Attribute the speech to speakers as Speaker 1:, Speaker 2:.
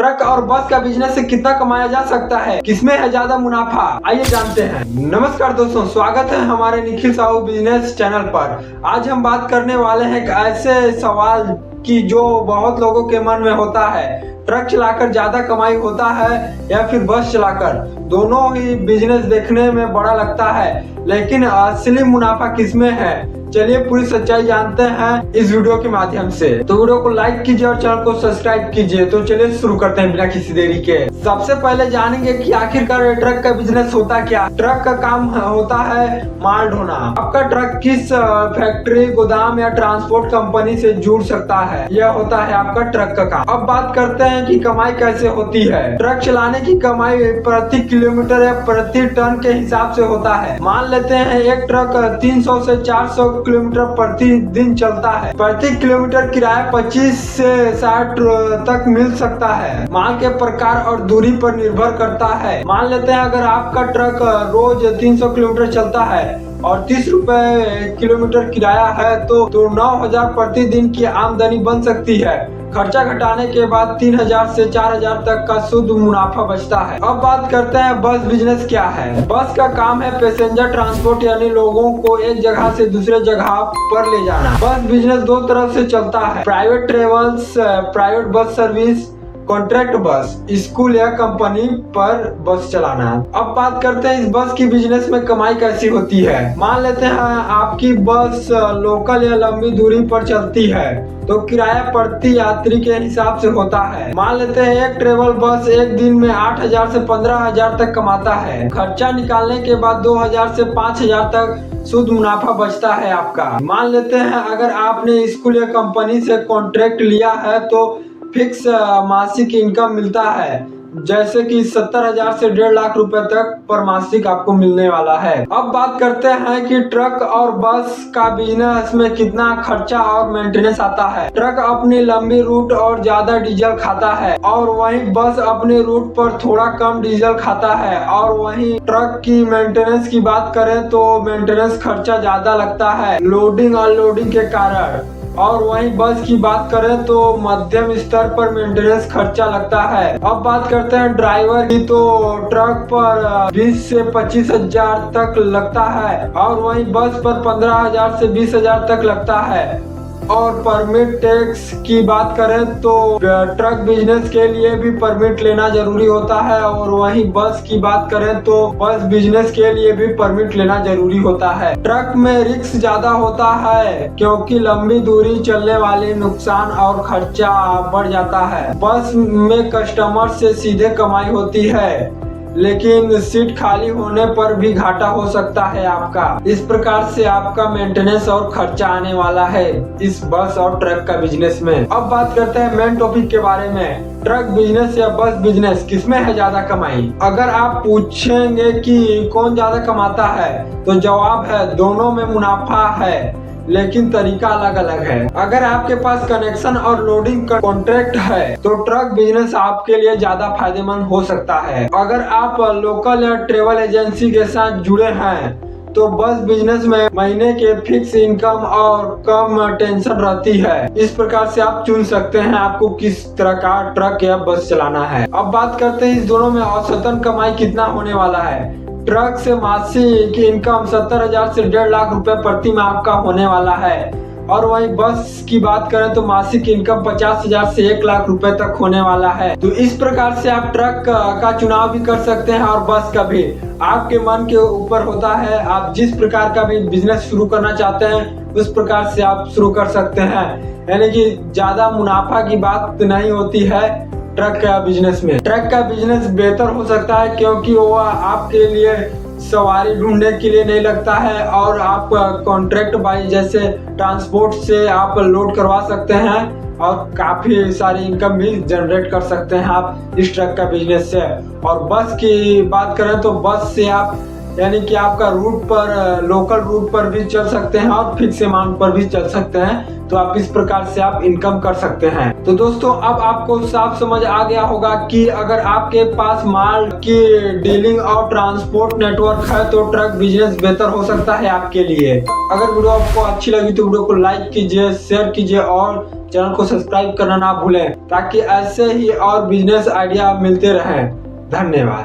Speaker 1: Truck और बस का बिजनेस से कितना कमाया जा सकता है, किसमें है ज्यादा मुनाफा, आइए जानते हैं। नमस्कार दोस्तों, स्वागत है हमारे निखिल साहू बिजनेस चैनल पर। आज हम बात करने वाले हैं एक ऐसे सवाल की जो बहुत लोगों के मन में होता है, ट्रक चलाकर ज्यादा कमाई होता है या फिर बस चलाकर। दोनों ही बिजनेस देखने में बड़ा लगता है, लेकिन असली मुनाफा किसमें है, चलिए पूरी सच्चाई जानते हैं इस वीडियो के माध्यम से। तो वीडियो को लाइक कीजिए और चैनल को सब्सक्राइब कीजिए। तो चलिए शुरू करते हैं बिना किसी देरी के। सबसे पहले जानेंगे कि आखिरकार ट्रक का बिजनेस होता क्या। ट्रक का काम होता है माल ढोना। आपका ट्रक किस फैक्ट्री, गोदाम या ट्रांसपोर्ट कंपनी से जुड़ सकता है, यह होता है आपका ट्रक का काम। अब बात करते हैं कि कमाई कैसे होती है। ट्रक चलाने की कमाई प्रति किलोमीटर या प्रति टन के हिसाब से होता है। मान लेते हैं एक ट्रक 300 से 400 किलोमीटर प्रति दिन चलता है। प्रति किलोमीटर किराया 25 से 60 तक मिल सकता है। माल के प्रकार और दूरी पर निर्भर करता है। मान लेते हैं अगर आपका ट्रक रोज 300 किलोमीटर चलता है और 30 रुपए किलोमीटर किराया है तो 9,000 प्रति दिन की आमदनी बन सकती है। खर्चा घटाने के बाद 3,000 से 4,000 तक का शुद्ध मुनाफा बचता है। अब बात करते हैं बस बिजनेस क्या है। बस का काम है पैसेंजर ट्रांसपोर्ट, यानी लोगों को एक जगह से दूसरे जगह पर ले जाना। बस बिजनेस दो तरह से चलता है, private travels, private bus service, contract बस, स्कूल या कंपनी पर बस चलाना। अब बात करते हैं इस बस की बिजनेस में कमाई कैसी होती है। मान लेते हैं आपकी बस लोकल या लंबी दूरी पर चलती है तो किराया प्रति यात्री के हिसाब से होता है। मान लेते हैं एक ट्रेवल बस एक दिन में 8,000 से 15,000 तक कमाता है। खर्चा निकालने के बाद 2,000 से 5,000 तक शुद्ध मुनाफा बचता है आपका। मान लेते हैं अगर आपने स्कूल या कंपनी से कॉन्ट्रैक्ट लिया है तो फिक्स मासिक इनकम मिलता है, जैसे कि 70,000 से 1.5 लाख रुपए तक पर मासिक आपको मिलने वाला है। अब बात करते हैं कि ट्रक और बस का बिजनेस में कितना खर्चा और मेंटेनेंस आता है। ट्रक अपनी लंबी रूट और ज्यादा डीजल खाता है और वहीं बस अपने रूट पर थोड़ा कम डीजल खाता है। और वहीं ट्रक की मेंटेनेंस की बात करें तो मेंटेनेंस खर्चा ज्यादा लगता है लोडिंग अनलोडिंग के कारण। और वहीं बस की बात करें तो मध्यम स्तर पर मेंटेनेंस खर्चा लगता है। अब बात करते हैं ड्राइवर की, तो ट्रक पर 20 से 25,000 तक लगता है और वहीं बस पर 15,000 से 20,000 तक लगता है। और परमिट टैक्स की बात करें तो ट्रक बिजनेस के लिए भी परमिट लेना जरूरी होता है और वहीं बस की बात करें तो बस बिजनेस के लिए भी परमिट लेना जरूरी होता है। ट्रक में रिस्क ज्यादा होता है क्योंकि लंबी दूरी चलने वाले नुकसान और खर्चा बढ़ जाता है। बस में कस्टमर से सीधे कमाई होती है, लेकिन सीट खाली होने पर भी घाटा हो सकता है आपका। इस प्रकार से आपका मेंटेनेंस और खर्चा आने वाला है इस बस और ट्रक का बिजनेस में। अब बात करते हैं मेन टॉपिक के बारे में, ट्रक बिजनेस या बस बिजनेस किसमें है ज्यादा कमाई। अगर आप पूछेंगे कि कौन ज्यादा कमाता है तो जवाब है दोनों में मुनाफा है, लेकिन तरीका अलग अलग है। अगर आपके पास कनेक्शन और लोडिंग का कॉन्ट्रैक्ट है तो ट्रक बिजनेस आपके लिए ज्यादा फायदेमंद हो सकता है। अगर आप लोकल या ट्रेवल एजेंसी के साथ जुड़े हैं तो बस बिजनेस में महीने के फिक्स इनकम और कम टेंशन रहती है। इस प्रकार से आप चुन सकते हैं आपको किस तरह का ट्रक या बस चलाना है। अब बात करते हैं इस दोनों में औसतन कमाई कितना होने वाला है। ट्रक से मासिक इनकम 70,000 से 1.5 लाख रुपए प्रति माह आपका होने वाला है और वहीं बस की बात करें तो मासिक इनकम 50,000 से 1 लाख रुपए तक होने वाला है। तो इस प्रकार से आप ट्रक का चुनाव भी कर सकते हैं और बस का भी, आपके मन के ऊपर होता है। आप जिस प्रकार का भी बिजनेस शुरू करना चाहते हैं उस प्रकार से आप शुरू कर सकते हैं, यानी कि ज्यादा मुनाफा की बात नहीं होती है ट्रक का बिजनेस में। ट्रक का बिजनेस बेहतर हो सकता है क्योंकि वो आपके लिए सवारी ढूंढने के लिए नहीं लगता है और आप कॉन्ट्रैक्ट बाई जैसे ट्रांसपोर्ट से आप लोड करवा सकते हैं और काफी सारी इनकम भी जनरेट कर सकते हैं आप इस ट्रक का बिजनेस से। और बस की बात करें तो बस से आप यानी कि आपका रूट पर, लोकल रूट पर भी चल सकते हैं और फिक्स अमाउंट पर भी चल सकते हैं। तो आप इस प्रकार से आप इनकम कर सकते हैं। तो दोस्तों अब आपको साफ समझ आ गया होगा कि अगर आपके पास माल की डीलिंग और ट्रांसपोर्ट नेटवर्क है तो ट्रक बिजनेस बेहतर हो सकता है आपके लिए। अगर वीडियो आपको अच्छी लगी तो वीडियो को लाइक कीजिए, शेयर कीजिए और चैनल को सब्सक्राइब करना ना भूलें, ताकि ऐसे ही और बिजनेस आइडिया मिलते रहें। धन्यवाद।